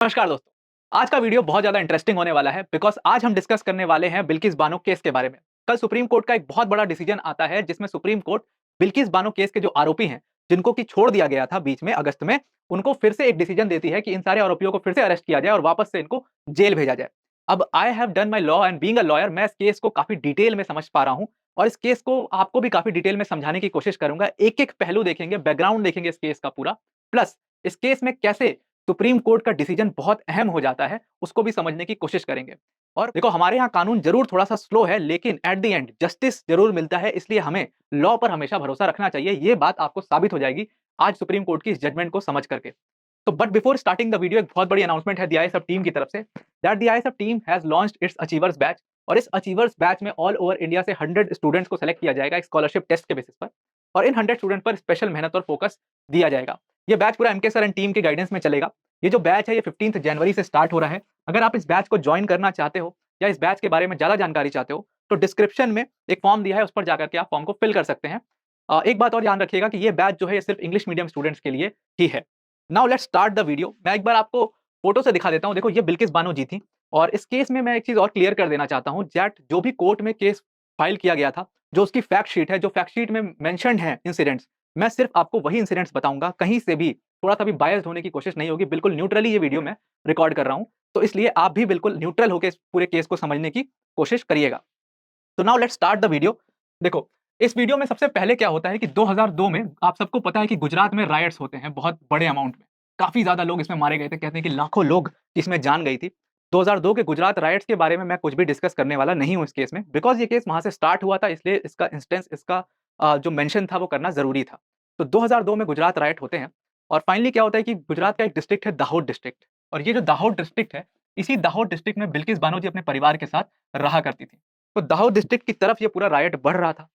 नमस्कार दोस्तों। आज का वीडियो बहुत ज़्यादा इंटरेस्टिंग होने वाला है बिकॉज़ आज हम डिस्कस करने वाले हैं बिल्किस बानो केस के बारे में। कल सुप्रीम कोर्ट का एक बहुत बड़ा डिसीजन आता है जिसमें supreme court Bilkis Bano case के जो आरोपी हैं, जिनको कि छोड़ दिया गया था बीच में अगस्त में, उनको फिर से एक डिसीजन देती है कि इन सारे आरोपियों को फिर से अरेस्ट किया जाए और वापस से इनको जेल भेजा जाए। अब I have done my law and being a lawyer मैं इस केस को काफ़ी डिटेल में समझ पा रहा हूँ और इस केस को आपको भी काफ़ी डिटेल में समझाने की कोशिश करूँगा। एक-एक पहलू देखेंगे, बैकग्राउंड देखेंगे इस केस का पूरा, प्लस इस केस में कैसे सुप्रीम कोर्ट का डिसीजन बहुत अहम हो जाता है, उसको भी समझने की कोशिश करेंगे। और देखो हमारे यहाँ कानून ज़रूर थोड़ा-सा स्लो है लेकिन एट द एंड जस्टिस ज़रूर मिलता है, इसलिए हमें लॉ पर हमेशा भरोसा रखना चाहिए। ये बात आपको साबित हो जाएगी आज सुप्रीम कोर्ट की इस जजमेंट को समझ करके। तो but before starting the video एक बहुत बड़ी अनाउंसमेंट है द आईएसएफ टीम की तरफ say that the ISF team has launched it's achievers batch और इस अचीवर्स बैच में ऑल ओवर इंडिया से 100 स्टूडेंट्स को सेलेक्ट किया जाएगा एक स्कॉलरशिप टेस्ट के बेसिस पर और इन 100 स्टूडेंट पर स्पेशल मेहनत और फोकस दिया जाएगा। ये बैच पूरा एमके सर एंड टीम के गाइडेंस में चलेगा। ये जो बैच है ये 15 जनवरी से स्टार्ट हो रहा है। अगर आप इस बैच को ज्वाइन करना चाहते हो या इस बैच के बारे में ज़्यादा जानकारी चाहते हो, तो डिस्क्रिप्शन में एक फॉर्म दिया है, उस पर जाकर के आप फॉर्म को फिल कर सकते हैं। एक बात और ध्यान रखिएगा कि ये बैच जो है ये सिर्फ इंग्लिश मीडियम स्टूडेंट्स के लिए ही है। Now let's start the video. मैं एक बार आपको फोटो से दिखा देता हूँ। देखो ये बिल्किस बानो जी थी और इस केस में मैं एक चीज़ और क्लियर कर देना चाहता हूँ दैट जो भी कोर्ट में केस फाइल किया गया था, जो उसकी फैक्ट शीट है, जो फैक्ट शीट में मेंशन्ड है इंसिडेंट्स, मैं सिर्फ आपको वही इंसिडेंट्स बताऊँगा। कहीं से भी थोड़ा-सा भी बायस्ड होने की कोशिश नहीं होगी। बिल्कुल न्यूट्रली ये वीडियो मैं रिकॉर्ड कर रहा हूँ। तो इसलिए आप भी बिल्कुल न्यूट्रल होके इस पूरे केस को समझने की कोशिश करिएगा। तो now let's start the video. देखो, इस वीडियो में सबसे पहले क्या होता है कि 2002 में आप सबको पता है कि गुजरात में रायट्स होते हैं बहुत बड़े अमाउंट में। काफ़ी ज़्यादा लोग इसमें मारे गए थे। कहते हैं कि लाखों लोग इसमें जान गई थी। 2002 के गुजरात रायट्स के बारे में मैं कुछ भी डिस्कस करने वाला नहीं हूँ इस केस में बिकॉज़ ये केस वहाँ से स्टार्ट हुआ था इसलिए इसका इंस्टेंस इसका जो मेंशन था वो करना ज़रूरी था। तो 2002 में गुजरात रायट होते हैं और फाइनली क्या होता है कि गुजरात का एक डिस्ट्रिक्ट है दाहोद डिस्ट्रिक्ट और ये जो दाहोद डिस्ट्रिक्ट है, इसी दाहोद डिस्ट्रिक्ट में बिल्किस बानो जी अपने परिवार के साथ रहा करती थी। तो दाहोद डिस्ट्रिक्ट की तरफ ये पूरा रायट बढ़ रहा था।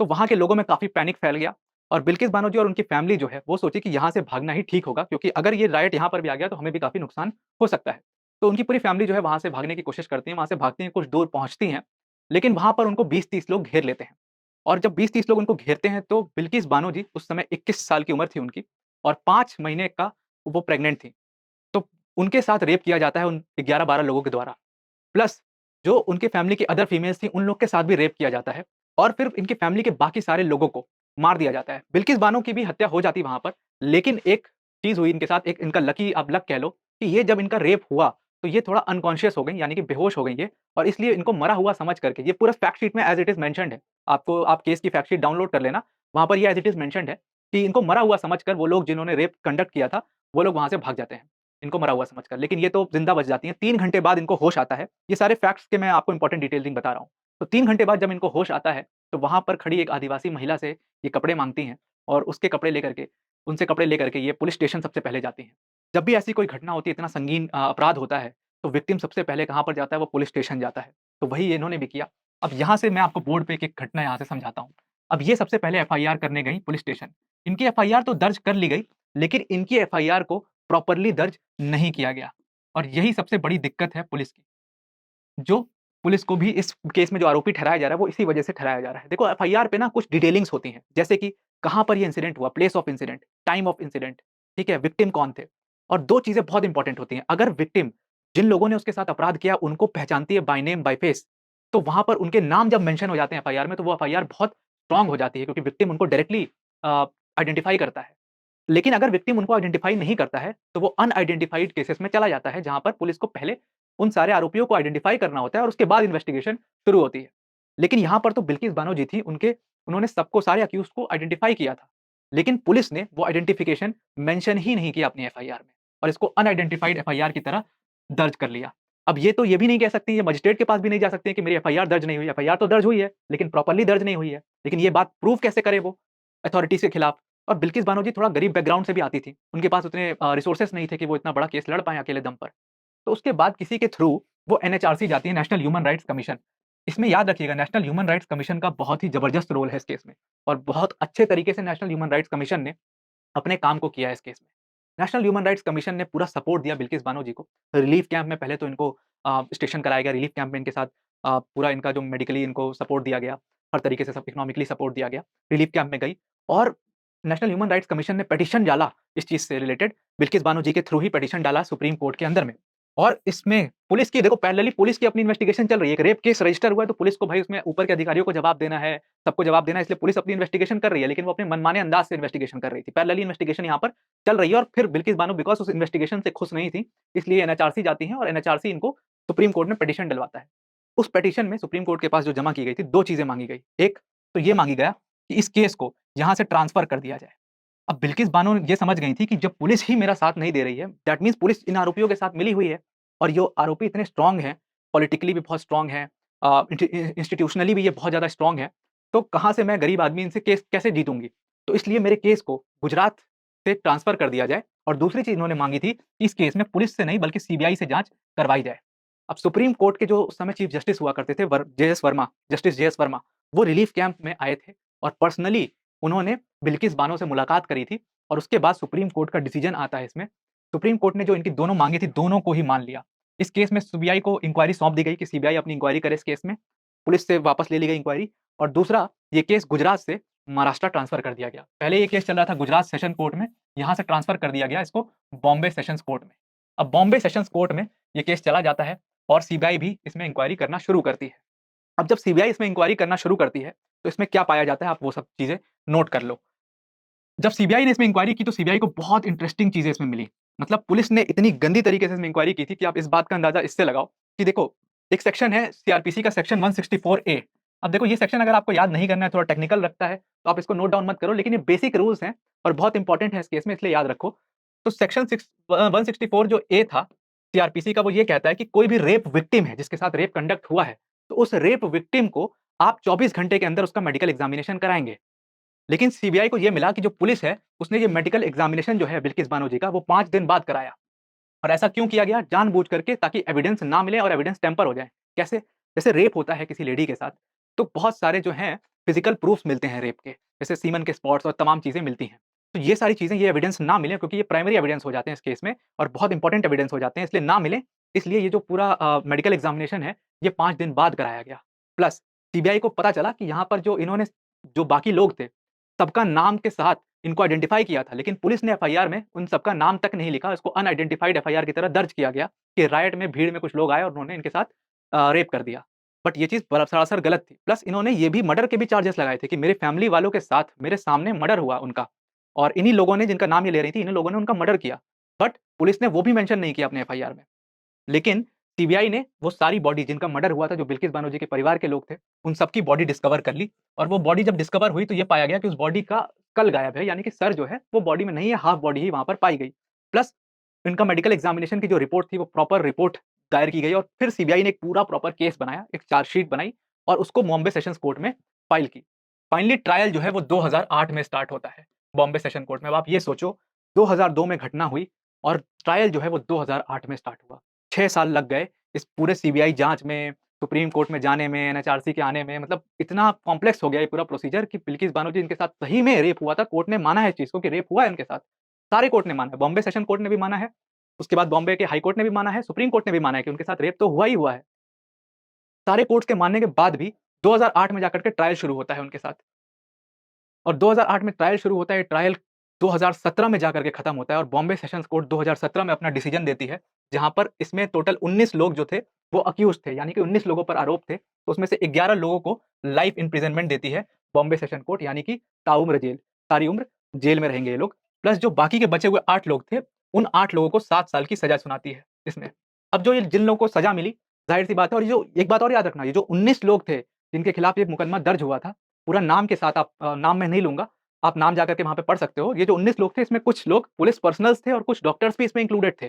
तो वहाँ के लोगों में काफ़ी पैनिक फैल गया और बिल्किस बानो जी और उनकी फैमिली जो है, वो सोची कि यहाँ से भागना ही ठीक होगा क्योंकि अगर ये रायट यहाँ पर भी आ गया तो हमें भी काफ़ी नुकसान हो सकता है। तो उनकी पूरी फैमिली जो है वहाँ से भागने की कोशिश करती है, वहाँ से भागती हैं, कुछ दूर पहुँचती हैं, लेकिन वहाँ पर उनको 20-30 लोग घेर लेते हैं। और जब 20-30 लोग उनको घेरते हैं तो बिल्किस बानो जी उस समय 21 साल की उम्र थी उनकी और 5 महीने का वो प्रेग्नेंट थी। तो उनके साथ रेप किया जाता है उन 11-12 लोगों के द्वारा। प्लस जो उनके फैमिली की अदर फीमेल्स थी, उन लोग के साथ भी रेप किया जाता है और फिर इनकी फैमिली के बाकी सारे लोगों को मार दिया जाता है। बिल्किस बानो की भी हत्या हो जाती वहाँ पर, लेकिन एक चीज़ हुई इनके साथ, एक इनका लकी आप लक कह लो कि ये जब इनका रेप हुआ, तो ये थोड़ा अनकॉन्शियस हो गई, यानी कि बेहोश हो गई ये और इसलिए इनको मरा हुआ समझ करके ये पूरा फैक्ट शीट में एज़ इट इज़ मेंशन्ड है। आपको आप केस की फैक्ट शीट डाउनलोड कर लेना, वहाँ पर ये एज़ इट इज़ मेंशन्ड है कि इनको मरा हुआ समझकर वो लोग जिन्होंने रेप कंडक्ट किया था, वो लोग वहाँ से भाग जाते हैं, इनको मरा हुआ समझकर। लेकिन ये तो ज़िंदा बच जाती हैं, 3 घंटे बाद इनको होश आता है। ये सारे फैक्ट्स के मैं आपको इम्पोर्टेंट डिटेलिंग बता रहा हूँ। तो 3 घंटे बाद जब इनको होश आता है, तो वहाँ पर खड़ी एक आदिवासी महिला से ये कपड़े माँगती हैं और उसके कपड़े लेकर के उनसे कपड़े लेकर के ये पुलिस स्टेशन सबसे पहले जाती हैं। जब भी ऐसी कोई घटना होती है, इतना संगीन अपराध होता है, तो विक्टिम सबसे पहले कहाँ पर जाता है, वो पुलिस स्टेशन जाता है। तो वही इन्होंने भी किया। अब यहाँ से मैं आपको बोर्ड पे एक-एक घटना यहाँ से समझाता हूँ। अब ये सबसे पहले एफआईआर करने गई पुलिस स्टेशन। इनकी एफआईआर तो दर्ज कर ली गई, लेकिन इनकी एफआईआर को प्रॉपर्ली दर्ज नहीं किया गया और यही सबसे बड़ी दिक्कत है पुलिस की। जो पुलिस को भी इस केस में जो आरोपी ठहराया जा रहा है, वो इसी वजह से ठहराया जा रहा है। देखो एफआईआर पे ना कुछ डिटेलिंग्स होती हैं, जैसे कि कहाँ पर ये इंसिडेंट हुआ, place of incident, time of incident, ठीक है? विक्टिम कौन थे? और 2 चीज़ें बहुत इंपॉर्टेंट होती हैं। अगर विक्टिम जिन लोगों ने उसके साथ अपराध किया, उनको पहचानती है बाय नेम, बाय फेस, तो वहाँ पर उनके नाम जब मेंशन हो जाते हैं एफआईआर में, तो वो एफआईआर बहुत स्ट्रॉन्ग हो जाती है क्योंकि विक्टिम उनको डायरेक्टली आइडेंटिफाई करता है। लेकिन अगर विक्टिम उनको आइडेंटिफाई नहीं करता है, तो वो अनआइडेंटिफाइड केसेस में चला जाता है, जहाँ पर पुलिस को पहले उन सारे आरोपियों को आइडेंटिफाई करना होता है और उसके बाद इन्वेस्टिगेशन शुरू होती है। लेकिन यहाँ पर तो बिल्किस बानो जी थी, उन्होंने सबको सारे अक्यूज़्ड को आइडेंटिफाई किया था। लेकिन पुलिस ने वो आइडेंटिफिकेशन मेंशन ही नहीं किया अपनी एफआईआर में और इसको अनआइडेंटिफाइड एफआईआर की तरह दर्ज कर लिया। अब ये तो ये भी नहीं कह सकती, ये मजिस्ट्रेट के पास भी नहीं जा सकती हैं कि मेरी एफआईआर दर्ज नहीं हुई है। एफआईआर तो दर्ज हुई है, लेकिन प्रॉपर्ली दर्ज नहीं हुई है। लेकिन ये बात प्रूव कैसे करे वो अथॉरिटीज़ के खिलाफ? और बिल्किस बानो जी थोड़ा गरीब बैकग्राउंड से भी आती थी। उनके पास उतने रिसोर्सेज़ नहीं थे कि वो इतना बड़ा केस लड़ पाएँ अकेले दम पर। तो उसके बाद किसी के थ्रू वो एनएचआरसी जाती है, नेशनल ह्यूमन राइट्स कमीशन। इसमें याद रखिएगा नेशनल ह्यूमन राइट्स कमीशन का बहुत ही ज़बरदस्त रोल है इस केस में और बहुत अच्छे तरीके से नेशनल ह्यूमन राइट्स कमीशन ने अपने काम को किया है इस केस में। नेशनल ह्यूमन राइट्स कमीशन ने पूरा सपोर्ट दिया बिल्किस बानो जी को। रिलीफ कैंप में पहले तो इनको स्टेशन कराया गया, रिलीफ कैंप में इनके साथ पूरा इनका जो मेडिकली इनको सपोर्ट दिया गया, हर तरीके से सब इकोनॉमिकली सपोर्ट दिया गया। रिलीफ कैंप में गई और नेशनल ह्यूमन राइट्स कमीशन ने पिटीशन डाला इस चीज़ से रिलेटेड, बिल्किस बानो जी के थ्रू ही पिटीशन डाला सुप्रीम कोर्ट के अंदर में। और इसमें पुलिस की देखो पैरेलली पुलिस की अपनी इन्वेस्टिगेशन चल रही है। एक रेप केस रजिस्टर हुआ है तो पुलिस को भाई उसमें ऊपर के अधिकारियों को जवाब देना है, सबको जवाब देना है, इसलिए पुलिस अपनी इन्वेस्टिगेशन कर रही है, लेकिन वो अपने मनमाने अंदाज से इन्वेस्टिगेशन कर रही थी। पैरेलली इन्वेस्टिगेशन यहाँ पर चल रही है और फिर बिल्किस बानो बिकॉज़ उस इन्वेस्टिगेशन से खुश नहीं थी, इसलिए एनएचआरसी जाती हैं और एनएचआरसी इनको सुप्रीम कोर्ट में पिटीशन डलवाता है। उस पिटीशन में सुप्रीम कोर्ट के पास जो जमा की गई थी, 2 चीज़ें माँगी गई। एक तो ये माँगी गया कि इस केस को यहाँ से ट्रांसफर कर दिया जाए। अब बिल्किस बानो ये समझ गई थी कि जब पुलिस ही मेरा साथ नहीं दे रही है, दैट मीन्स पुलिस इन आरोपियों के साथ मिली हुई है और ये आरोपी इतने स्ट्रॉन्ग हैं, पॉलिटिकली भी बहुत स्ट्रॉन्ग हैं, इंस्टीट्यूशनली भी ये बहुत ज़्यादा स्ट्रॉन्ग हैं, तो कहाँ से मैं गरीब आदमी इनसे केस कैसे जीतूँगी? तो इसलिए मेरे केस को गुजरात से ट्रांसफ़र कर दिया जाए और दूसरी चीज़ इन्होंने माँगी थी कि इस केस में पुलिस से नहीं बल्कि सीबीआई से जाँच करवाई जाए। अब सुप्रीम कोर्ट के जो उस समय चीफ जस्टिस हुआ करते थे JS Verma, justice JS Verma, वो रिलीफ कैंप में आए थे और पर्सनली उन्होंने बिल्किस बानो से मुलाकात करी थी और उसके बाद सुप्रीम कोर्ट का डिसीजन आता है इसमें। सुप्रीम कोर्ट ने जो इनकी दोनों माँगे थी, दोनों को ही मान लिया। इस केस में सीबीआई को इंक्वायरी सौंप दी गई कि सीबीआई अपनी इंक्वायरी करे इस केस में। पुलिस से वापस ले ली गई इंक्वायरी और दूसरा ये केस गुजरात से महाराष्ट्र ट्रांसफ़र कर दिया गया। पहले ये केस चल रहा था गुजरात सेशन कोर्ट में, यहाँ से ट्रांसफ़र कर दिया गया इसको बॉम्बे सेशंस कोर्ट में। अब बॉम्बे सेशंस कोर्ट में ये केस चला जाता है और सीबीआई भी इसमें इंक्वायरी करना शुरू करती है। अब जब सीबीआई इसमें इंक्वायरी करना शुरू करती है, तो इसमें क्या पाया जाता है, आप वो सब चीज़ें नोट कर लो। जब सीबीआई ने इसमें इंक्वायरी की तो सीबीआई को बहुत इंटरेस्टिंग चीज़ें इसमें मिली। मतलब पुलिस ने इतनी गंदी तरीके से इसमें इंक्वायरी की थी कि आप इस बात का अंदाज़ा इससे लगाओ कि देखो, एक सेक्शन है सीआरपीसी का सेक्शन 164 ए। अब देखो ये सेक्शन अगर आपको याद नहीं करना है, थोड़ा टेक्निकल लगता है, तो आप इसको नोट डाउन मत करो, लेकिन ये बेसिक रूल्स हैं और बहुत इंपॉर्टेंट है इस केस में, इसलिए याद रखो। तो सेक्शन 164 जो ए था सीआरपीसी का, वो ये कहता है कि कोई भी रेप विक्टिम है, जिसके साथ रेप कंडक्ट हुआ है, तो उस रेप विक्टिम को आप 24 घंटे के अंदर उसका मेडिकल एग्ज़ामिनेशन कराएँगे। लेकिन सीबीआई को ये मिला कि जो पुलिस है, उसने ये मेडिकल एग्ज़ामिनेशन जो है बिल्किस बानो जी का, वो 5 दिन बाद कराया। और ऐसा क्यों किया गया? जानबूझ करके, ताकि एविडेंस ना मिले और एविडेंस टेम्पर हो जाए। कैसे? जैसे रेप होता है किसी लेडी के साथ, तो बहुत सारे जो हैं फिज़िकल प्रूफ्स मिलते हैं रेप के, जैसे सीमन के स्पॉट्स और तमाम चीज़ें मिलती हैं। तो ये सारी चीज़ें, ये एविडेंस ना मिले क्योंकि ये प्राइमरी एविडेंस हो जाते हैं इस केस में और बहुत इंपॉर्टेंट एविडेंस हो जाते हैं, इसलिए ना मिले, इसलिए ये जो पूरा मेडिकल एग्ज़ामिनेशन है, ये 5 दिन बाद कराया गया। प्लस सीबीआई को पता चला कि यहाँ पर जो इन्होंने जो बाकी लोग थे, सबका नाम के साथ इनको आइडेंटिफ़ाई किया था, लेकिन पुलिस ने एफआईआर में उन सबका नाम तक नहीं लिखा, इसको अनआइडेंटिफाइड एफआईआर की तरह दर्ज किया गया कि रायट में, भीड़ में कुछ लोग आए और उन्होंने इनके साथ रेप कर दिया। बट ये चीज़ सरासर गलत थी। प्लस इन्होंने ये भी मर्डर के भी चार्जेस लगाए थे कि मेरे फैमिली वालों के साथ मेरे सामने मर्डर हुआ उनका और इन्हीं लोगों ने, जिनका नाम ये ले रही थी, इन्हीं लोगों ने उनका मर्डर किया। बट पुलिस ने वो भी मेंशन नहीं किया अपने एफआईआर में। लेकिन सीबीआई ने वो सारी बॉडी, जिनका मर्डर हुआ था, जो बिल्किस बानो जी के परिवार के लोग थे, उन सबकी बॉडी डिस्कवर कर ली और वो बॉडी जब डिस्कवर हुई तो ये पाया गया कि उस बॉडी का स्कल गायब है, यानी कि सर जो है वो बॉडी में नहीं है, हाफ बॉडी ही वहाँ पर पाई गई। प्लस इनका मेडिकल एग्ज़ामिनेशन की जो रिपोर्ट थी, वो प्रॉपर रिपोर्ट दायर की गई और फिर सीबीआई ने एक पूरा प्रॉपर केस बनाया, एक चार्जशीट बनाई और उसको बॉम्बे सेशंस कोर्ट में फाइल की। फाइनली ट्रायल जो है वो 2008 में स्टार्ट होता है, बॉम्बे सेशन कोर्ट में। अब आप ये सोचो, 2002 में घटना हुई और ट्रायल जो है वो 2008 में स्टार्ट हुआ। 6 साल लग गए इस पूरे सीबीआई जाँच में, सुप्रीम कोर्ट में जाने में, एनएचआरसी के आने में, मतलब इतना कॉम्प्लेक्स हो गया ये पूरा प्रोसीजर कि बिल्किस बानो जी, इनके साथ सही में रेप हुआ था। कोर्ट ने माना है इस चीज़ को कि रेप हुआ है इनके साथ। सारे कोर्ट ने माना है, बॉम्बे सेशन कोर्ट ने भी माना है, उसके बाद बॉम्बे के हाई कोर्ट ने भी माना है, सुप्रीम कोर्ट ने भी माना है कि उनके साथ रेप तो हुआ ही हुआ है। सारे कोर्ट्स के मानने के बाद भी 2008 में जाकर के ट्रायल शुरू होता है उनके साथ और 2008 में ट्रायल शुरू होता है, ट्रायल 2017 में जाकर के खत्म होता है और बॉम्बे सेशंस कोर्ट 2017 में अपना डिसीजन देती है, जहाँ पर इसमें टोटल 19 लोग जो थे, वो अक्यूज़्ड थे, यानी कि 19 लोगों पर आरोप थे। तो उसमें से 11 लोगों को लाइफ इम्प्रिज़नमेंट देती है बॉम्बे सेशन कोर्ट, यानी कि ताउम्र जेल, सारी उम्र जेल में रहेंगे ये लोग। प्लस जो बाकी के बचे हुए 8 लोग थे, उन 8 लोगों को 7 साल की सज़ा सुनाती है इसमें। अब जो ये जिन लोगों को सज़ा मिली, ज़ाहिर-सी बात है, और ये जो एक बात और याद रखना, ये जो 19 लोग थे, जिनके खिलाफ ये मुकदमा दर्ज हुआ था, पूरा नाम के साथ, आप नाम मैं नहीं लूँगा, आप नाम जाकर के वहाँ पे पढ़ सकते हो। ये जो 19 लोग थे, इसमें कुछ लोग पुलिस पर्सनल्स थे और कुछ डॉक्टर्स भी इसमें इंक्लूडेड थे।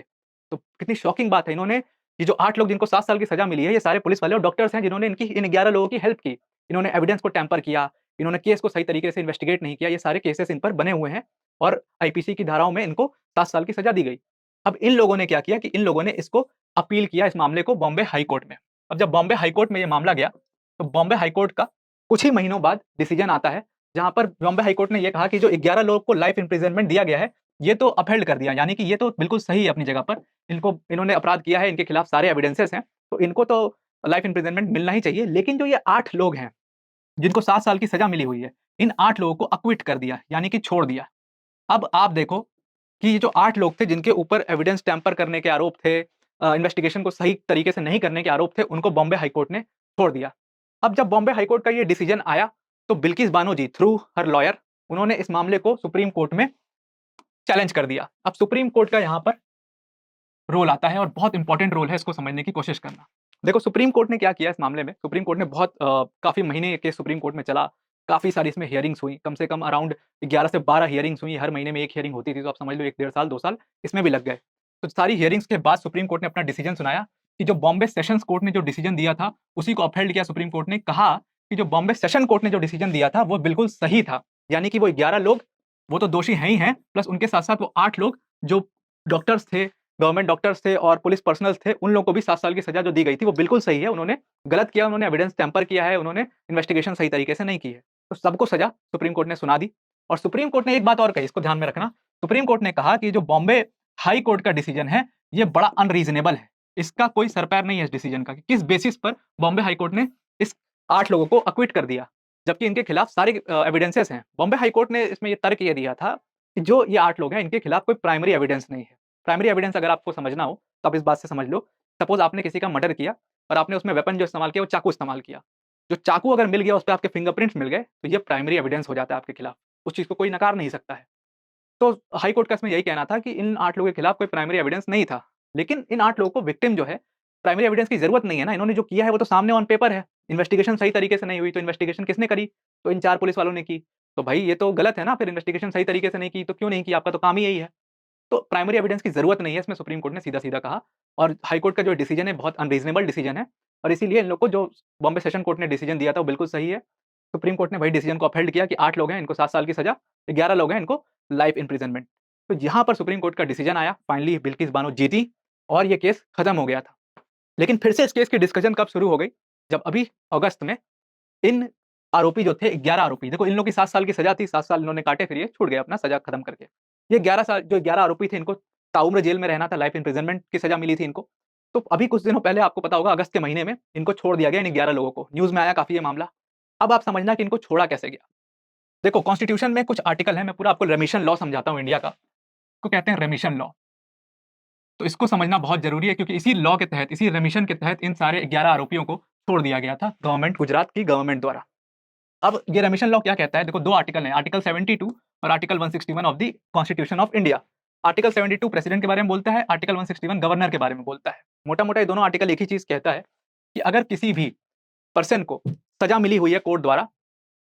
तो कितनी शॉकिंग बात है, इन्होंने, ये जो 8 लोग जिनको 7 साल की सज़ा मिली है, ये सारे पुलिस वाले और डॉक्टर्स हैं जिन्होंने इन 11 लोगों की हेल्प की। इन्होंने एविडेंस को टैम्पर किया, इन्होंने केस को सही तरीके से इन्वेस्टिगेट नहीं किया, ये सारे केसेस इन पर बने हुए हैं और आईपीसी की धाराओं में इनको 7 साल की सज़ा दी गई। अब इन लोगों ने क्या किया कि इन लोगों ने इसको अपील किया, इस मामले को बॉम्बे हाई कोर्ट में। अब जब बॉम्बे हाई कोर्ट में ये मामला गया, तो बॉम्बे हाई कोर्ट का कुछ ही महीनों बाद डिसीजन आता है, जहाँ पर बॉम्बे हाई कोर्ट ने ये कहा कि जो 11 लोगों को लाइफ इम्प्रिजनमेंट दिया गया है, ये तो अपहेल्ड कर दिया, यानी कि ये तो बिल्कुल सही है अपनी जगह पर। इन्होंने अपराध किया है, इनके खिलाफ सारे एविडेंसेस हैं, तो इनको तो लाइफ इम्प्रिजनमेंट मिलना ही चाहिए। लेकिन जो ये 8 लोग हैं, जिनको 7 साल की सज़ा मिली हुई है, इन 8 लोगों को एक्विट कर दिया, यानी कि छोड़ दिया। अब आप देखो कि ये जो 8 लोग थे जिनके ऊपर एविडेंस टैम्पर करने के आरोप थे, इन्वेस्टिगेशन को सही तरीके से नहीं करने के आरोप थे, उनको बॉम्बे हाई कोर्ट ने छोड़ दिया। अब जब बॉम्बे हाई कोर्ट का ये डिसीजन आया, तो बिल्किस बानो जी थ्रू हर लॉयर उन्होंने इस मामले को सुप्रीम कोर्ट में चैलेंज कर दिया। अब सुप्रीम कोर्ट का यहाँ पर रोल आता है और बहुत इंपॉर्टेंट रोल है, इसको समझने की कोशिश करना। देखो सुप्रीम कोर्ट ने क्या किया इस मामले में, सुप्रीम कोर्ट ने बहुत काफ़ी महीने ये केस सुप्रीम कोर्ट में चला, काफ़ी सारी इसमें हियरिंग्स हुई, कम से कम अराउंड 11 से 12 हियरिंग्स हुई, हर महीने में 1 हियरिंग होती थी, तो आप समझ लो 1 डेढ़ साल, 2 साल इसमें भी लग गए। तो सारी हियरिंग्स के बाद सुप्रीम कोर्ट ने अपना डिसीजन सुनाया कि जो बॉम्बे सेशंस कोर्ट ने जो डिसीजन दिया था, उसी को अपहेल्ड किया सुप्रीम कोर्ट ने, कहा कि जो बॉम्बे सेशन कोर्ट ने जो डिसीजन दिया था, वो बिल्कुल सही था। यानी कि वो 11 लोग, वो तो दोषी हैं ही हैं, प्लस उनके साथ-साथ वो 8 लोग जो डॉक्टर्स थे, गवर्नमेंट डॉक्टर्स थे और पुलिस पर्सनल्स थे, उन लोगों को भी 7 साल की सज़ा जो दी गई थी, वो बिल्कुल सही है। उन्होंने गलत किया, उन्होंने एविडेंस टैम्पर किया है, उन्होंने इन्वेस्टिगेशन सही तरीके से नहीं की है। तो सबको सज़ा सुप्रीम कोर्ट ने सुना दी और सुप्रीम कोर्ट ने एक बात और कही, इसको ध्यान में रखना। सुप्रीम कोर्ट ने कहा कि जो बॉम्बे हाई कोर्ट का डिसीजन है, ये बड़ा अनरीज़नेबल है। इसका कोई सर-पैर नहीं है इस डिसीजन का कि किस बेसिस पर बॉम्बे हाई कोर्ट ने इस 8 लोगों को एक्विट कर दिया, जबकि इनके खिलाफ सारे एविडेंसेस हैं। बॉम्बे हाई कोर्ट ने इसमें ये तर्क ये दिया था कि जो ये 8 लोग हैं, इनके खिलाफ कोई प्राइमरी एविडेंस नहीं है। प्राइमरी एविडेंस अगर आपको समझना हो, तो आप इस बात से समझ लो, सपोज़ आपने किसी का मर्डर किया और आपने उसमें वेपन जो इस्तेमाल किया, वो चाकू इस्तेमाल किया। जो चाकू अगर मिल गया, उस पे आपके फिंगरप्रिंट्स मिल गए, तो ये प्राइमरी एविडेंस हो जाता है आपके खिलाफ। उस चीज़ को कोई नकार नहीं सकता है। तो हाई कोर्ट का इसमें यही कहना था कि इन 8 लोगों के खिलाफ कोई प्राइमरी एविडेंस नहीं था। लेकिन इन 8 लोगों को विक्टिम जो है, प्राइमरी एविडेंस की ज़रूरत नहीं है ना, इन्होंने जो किया है वो तो सामने ऑन पेपर है। इन्वेस्टिगेशन सही तरीके से नहीं हुई, तो इन्वेस्टिगेशन किसने करी? तो इन 4 पुलिस वालों ने की। तो भाई ये तो गलत है ना, फिर इन्वेस्टिगेशन सही तरीके से नहीं की, तो क्यों नहीं की? आपका तो काम ही यही है। तो प्राइमरी एविडेंस की ज़रूरत नहीं है, इसमें सुप्रीम कोर्ट ने सीधा-सीधा कहा और हाई कोर्ट का जो डिसीजन है बहुत अनरीज़नेबल डिसीजन है और इसीलिए इन लोग को जो बॉम्बे सेशन कोर्ट ने डिसीजन दिया था वो बिल्कुल सही है। सुप्रीम कोर्ट ने वही डिसीजन को अपहेल्ड किया कि 8 लोग हैं, इनको 7 साल की सज़ा, 11 लोग हैं, इनको लाइफ इम्प्रिजनमेंट। तो यहाँ पर सुप्रीम कोर्ट का डिसीजन आया, फाइनली बिल्किस बानो जीती और ये केस खत्म हो गया था। लेकिन फिर से इस केस की डिस्कशन कब शुरू हो गई? जब अभी अगस्त में इन आरोपी जो थे 11 आरोपी, देखो इन लोगों की 7 साल की सज़ा थी, 7 साल इन्होंने काटे, फिर ये छूट गए अपना सज़ा खत्म करके। ये 11 साल जो 11 आरोपी थे, इनको ताउम्र जेल में रहना था, लाइफ इम्प्रिजनमेंट की सज़ा मिली थी इनको। तो अभी कुछ दिनों पहले आपको पता होगा अगस्त के महीने में इनको छोड़ दिया गया इन 11 लोगों को। न्यूज़ में आया काफ़ी ये मामला। अब आप समझना कि इनको छोड़ा कैसे गया? देखो कॉन्स्टिट्यूशन में कुछ आर्टिकल हैं, मैं पूरा आपको रेमिशन लॉ समझाता हूँ इंडिया का। इसको कहते हैं रेमिशन लॉ। तो इसको समझना बहुत ज़रूरी है क्योंकि इसी लॉ के तहत, इसी रेमिशन के तहत इन सारे 11 आरोपियों को छोड़ दिया गया था गवर्नमेंट, गुजरात की गवर्नमेंट द्वारा। अब ये रेमिशन लॉ क्या कहता है? देखो 2 आर्टिकल हैं, आर्टिकल 72 और article 161 of the constitution of India. Article 72 president के बारे में बोलता है, आर्टिकल 161 गवर्नर के बारे में बोलता है। मोटा-मोटा ये दोनों आर्टिकल एक ही चीज़ कहता है कि अगर किसी भी पर्सन को सज़ा मिली हुई है कोर्ट द्वारा,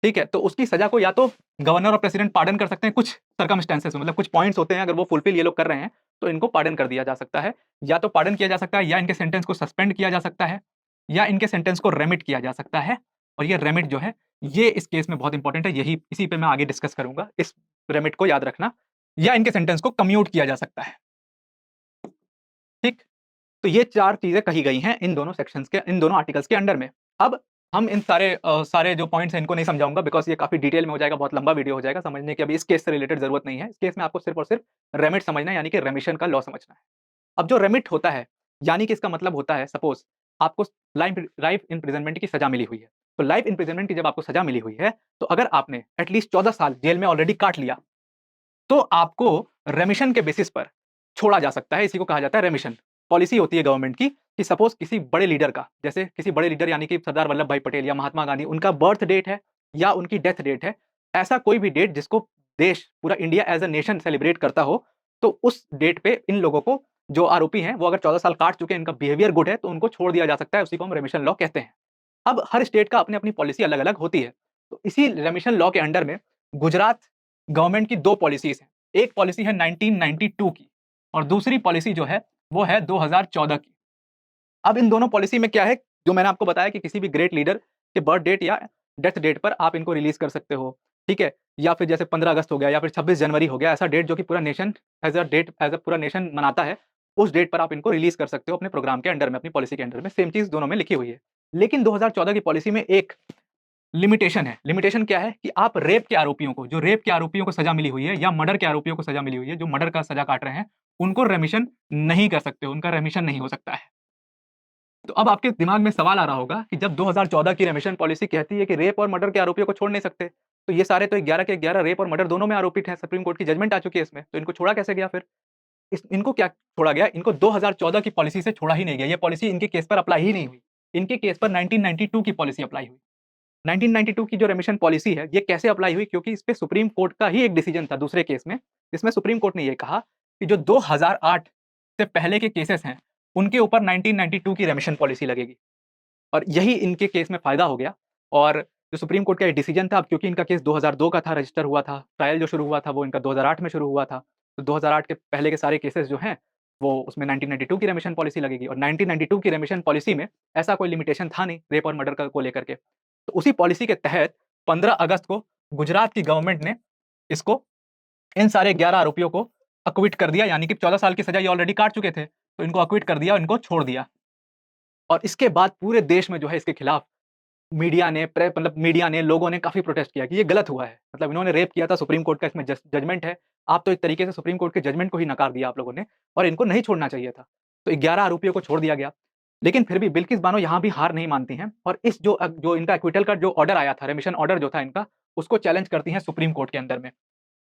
ठीक है? तो उसकी सज़ा को या तो गवर्नर और प्रेसिडेंट पार्डन कर सकते हैं कुछ सर्कमस्टेंसेस में, मतलब कुछ पॉइंट्स होते हैं, अगर वो फुलफिल ये लोग कर रहे हैं, तो इनको पार्डन कर दिया जा सकता है। या तो पार्डन किया जा सकता है या इनके सेंटेंस को सस्पेंड किया जा सकता है या इनके सेंटेंस को रेमिट किया जा सकता है और ये रेमिट जो है, ये इस केस में बहुत इंपॉर्टेंट है, यही इसी पे मैं आगे डिस्कस करूँगा। इस रेमिट को याद रखना या इनके सेंटेंस को कम्यूट किया जा सकता है। ठीक? तो ये 4 चीज़ें कही गई हैं इन दोनों सेक्शंस के, इन दोनों आर्टिकल्स के अंडर में। अब हम इन सारे जो पॉइंट्स हैं इनको नहीं समझाऊँगा बिकॉज़ ये काफ़ी डिटेल में हो जाएगा, बहुत लंबा वीडियो हो जाएगा, समझने की अभी इस केस से रिलेटेड ज़रूरत नहीं है। इस केस में आपको सिर्फ़ और सिर्फ़ रेमिट समझना है, यानी कि रेमिशन का लॉ समझना है। अब जो रेमिट होता है, यानी कि इसका मतलब होता है सपोज़ आपको लाइफ इम्प्रिज़नमेंट की सज़ा मिली हुई है। तो लाइफ इम्प्रिज़नमेंट की जब आपको सज़ा मिली हुई है, तो अगर आपने एट लीस्ट 14 साल जेल में ऑलरेडी काट लिया, तो आपको रेमिशन के बेसिस पर छोड़ा जा सकता है, इसी को कहा जाता है रेमिशन। पॉलिसी होती है गवर्नमेंट की कि सपोज़ किसी बड़े लीडर का, जैसे किसी बड़े लीडर यानी कि सरदार वल्लभ भाई पटेल या महात्मा गांधी, उनका बर्थ डेट है या उनकी डेथ डेट है, ऐसा कोई भी डेट जिसको देश, पूरा India as a nation celebrate करता हो, तो उस डेट पे इन लोगों को, जो आरोपी हैं, वो अगर 14 साल काट चुके हैं, इनका बिहेवियर गुड है, तो उनको छोड़ दिया जा सकता है, उसी को हम रेमिशन लॉ कहते हैं। अब हर स्टेट का अपनी-अपनी पॉलिसी अलग-अलग होती है। तो इसी रेमिशन लॉ के अंडर में गुजरात गवर्नमेंट की 2 पॉलिसीज़ हैं। एक पॉलिसी है 1992 की और दूसरी पॉलिसी जो है, वो है 2014 की। अब इन दोनों पॉलिसी में क्या है, जो मैंने आपको बताया कि किसी भी ग्रेट लीडर के बर्थ डेट या डेथ डेट पर आप इनको रिलीज़ कर सकते हो, ठीक है? या फिर जैसे 15 अगस्त हो गया या फिर 26 जनवरी हो गया, ऐसा डेट जो कि पूरा नेशन एज़ अ पूरा नेशन मनाता है, उस डेट पर आप इनको रिलीज़ कर सकते हो अपने प्रोग्राम के अंडर में, अपनी पॉलिसी के अंडर में। सेम चीज़ दोनों में लिखी हुई है। लेकिन 2014 की पॉलिसी में एक लिमिटेशन है। लिमिटेशन क्या है कि आप रेप के आरोपियों को, जो रेप के आरोपियों को सज़ा मिली हुई है या मर्डर के आरोपियों को सज़ा मिली हुई है, जो मर्डर का सज़ा काट रहे हैं, उनको रेमिशन नहीं कर सकते हो, उनका रेमिशन नहीं हो सकता है। तो अब आपके दिमाग में सवाल आ रहा होगा कि जब 2014 की रेमिशन पॉलिसी कहती है कि रेप और मर्डर के आरोपियों को छोड़ नहीं सकते, तो ये सारे तो 11 के 11 रेप और मर्डर दोनों में आरोपित हैं, सुप्रीम कोर्ट की जजमेंट आ चुकी है इसमें, तो इनको छोड़ा कैसे गया फिर? इनको क्या छोड़ा गया? इनको 2014 की पॉलिसी से छोड़ा ही नहीं गया, ये पॉलिसी इनके केस पर अप्लाई ही नहीं हुई। इनके केस पर 1992 की पॉलिसी अप्लाई हुई। 1992 की जो रेमिशन पॉलिसी है, ये कैसे अप्लाई हुई? क्योंकि इस पे सुप्रीम कोर्ट का ही एक डिसीजन था दूसरे केस में, जिसमें सुप्रीम कोर्ट ने ये कहा कि जो 2008 से पहले के केसेस हैं, उनके ऊपर 1992 की रेमिशन पॉलिसी लगेगी। और यही इनके केस में फ़ायदा हो गया। और जो सुप्रीम कोर्ट का ये डिसीजन था, अब क्योंकि इनका केस 2002 का था, रजिस्टर हुआ था, ट्रायल जो शुरू हुआ था वो इनका 2008 में शुरू हुआ था। तो 2008 के पहले के सारे केसेस जो हैं, वो उसमें 1992 की रेमिशन पॉलिसी लगेगी और 1992 की रेमिशन पॉलिसी में ऐसा कोई लिमिटेशन था नहीं रेप और मर्डर को लेकर के। तो उसी पॉलिसी के तहत 15 अगस्त को गुजरात की गवर्नमेंट ने इसको इन सारे 11 आरोपियों को एक्विट कर दिया, यानी कि 14 साल की सजा ये ऑलरेडी काट चुके थे, तो इनको एक्विट कर दिया और इनको छोड़ दिया। और इसके बाद पूरे देश में जो है इसके खिलाफ मीडिया ने मतलब मीडिया ने, लोगों ने काफ़ी प्रोटेस्ट किया कि ये गलत हुआ है। मतलब इन्होंने रेप किया था, सुप्रीम कोर्ट का इसमें जजमेंट है। आप तो एक तरीके से सुप्रीम कोर्ट के जजमेंट को ही नकार दिया आप लोगों ने और इनको नहीं छोड़ना चाहिए था। तो 11 आरोपियों को छोड़ दिया गया। लेकिन फिर भी बिल्किस बानो यहाँ भी हार नहीं मानती हैं और इस जो इनका एक्विटल का जो ऑर्डर आया था, रेमिशन ऑर्डर जो था इनका, उसको चैलेंज करती हैं सुप्रीम कोर्ट के अंदर में।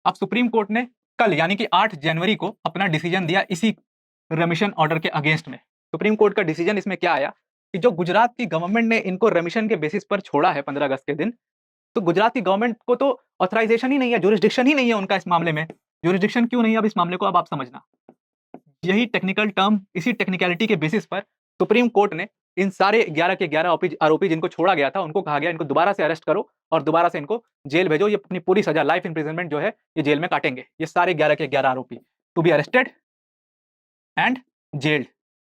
अब सुप्रीम कोर्ट ने कल यानी कि 8 जनवरी को अपना डिसीजन दिया इसी रेमिशन ऑर्डर के अगेंस्ट में। सुप्रीम कोर्ट का डिसीजन इसमें क्या आया कि जो गुजरात की गवर्नमेंट ने इनको रेमिशन के बेसिस पर छोड़ा है 15 अगस्त के दिन, तो गुजरात की गवर्नमेंट को तो ऑथराइजेशन ही नहीं है, ज्यूरिसडिक्शन ही नहीं है उनका इस मामले में। ज्यूरिसडिक्शन क्यों नहीं है अब इस मामले को, अब आप समझना। यही टेक्निकल टर्म, इसी टेक्निकलिटी के बेसिस पर सुप्रीम कोर्ट ने इन सारे 11 के 11 आरोपी जिनको छोड़ा गया था, उनको कहा गया इनको दोबारा से अरेस्ट करो और दोबारा से इनको जेल भेजो। ये अपनी पूरी सजा लाइफ इंप्रिजनमेंट जो है ये जेल में काटेंगे। ये सारे 11 के 11 आरोपी to be arrested and jailed,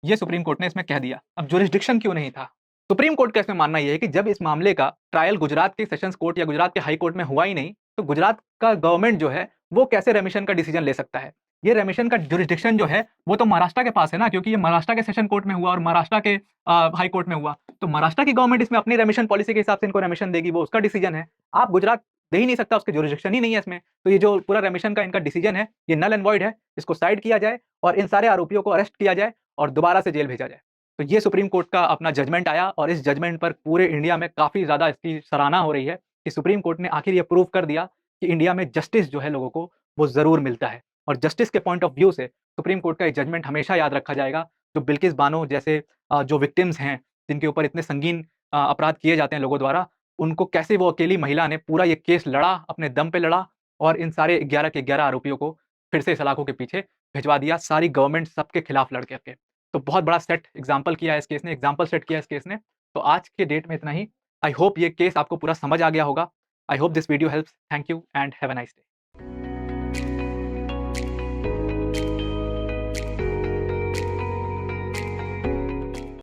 ये सुप्रीम कोर्ट ने इसमें कह दिया। अब ज्यूरिसडिक्शन क्यों नहीं था? सुप्रीम कोर्ट का इसमें मानना यह है कि जब इस मामले का ट्रायल गुजरात के सेशंस कोर्ट या गुजरात के हाई कोर्ट में हुआ ही नहीं, तो गुजरात का गवर्नमेंट जो है वो कैसे रेमिशन का डिसीजन ले सकता है? ये रेमिशन का ज्यूरिसडिक्शन जो है वो तो महाराष्ट्र के पास है ना, क्योंकि ये महाराष्ट्र के सेशन कोर्ट में हुआ और महाराष्ट्र के हाई कोर्ट में हुआ। तो महाराष्ट्र की गवर्नमेंट इसमें अपनी रेमिशन पॉलिसी के हिसाब से इनको रेमिशन देगी, वो उसका डिसीजन है। आप गुजरात दे ही नहीं सकता, उसके ज्यूरिसडिक्शन ही नहीं है इसमें। तो ये जो पूरा रेमिशन का इनका डिसीजन है ये नल एंड वॉइड है, इसको साइड किया जाए और इन सारे आरोपियों को अरेस्ट किया जाए और दोबारा से जेल भेजा जाए। तो ये सुप्रीम कोर्ट का अपना जजमेंट आया और इस जजमेंट पर पूरे इंडिया में काफ़ी ज़्यादा इसकी सराहना हो रही है कि सुप्रीम कोर्ट ने आखिर ये प्रूव कर दिया कि इंडिया में जस्टिस जो है लोगों को वो ज़रूर मिलता है। और जस्टिस के पॉइंट ऑफ व्यू से सुप्रीम कोर्ट का ये जजमेंट हमेशा याद रखा जाएगा। जो बिल्किस बानो जैसे जो विक्टिम्स हैं, जिनके ऊपर इतने संगीन अपराध किए जाते हैं लोगों द्वारा, उनको कैसे वो अकेली महिला ने पूरा ये केस लड़ा, अपने दम पे लड़ा और इन सारे 11 के 11 आरोपियों को फिर से सलाखों के पीछे भिजवा दिया, सारी गवर्नमेंट सबके खिलाफ लड़ करके। तो बहुत बड़ा सेट एग्जाम्पल किया है इस केस ने, एग्जाम्पल सेट किया है इस केस ने। तो आज के डेट में इतना ही। आई होप ये केस आपको पूरा समझ आ गया होगा। I hope this video helps. Thank you and have a nice day.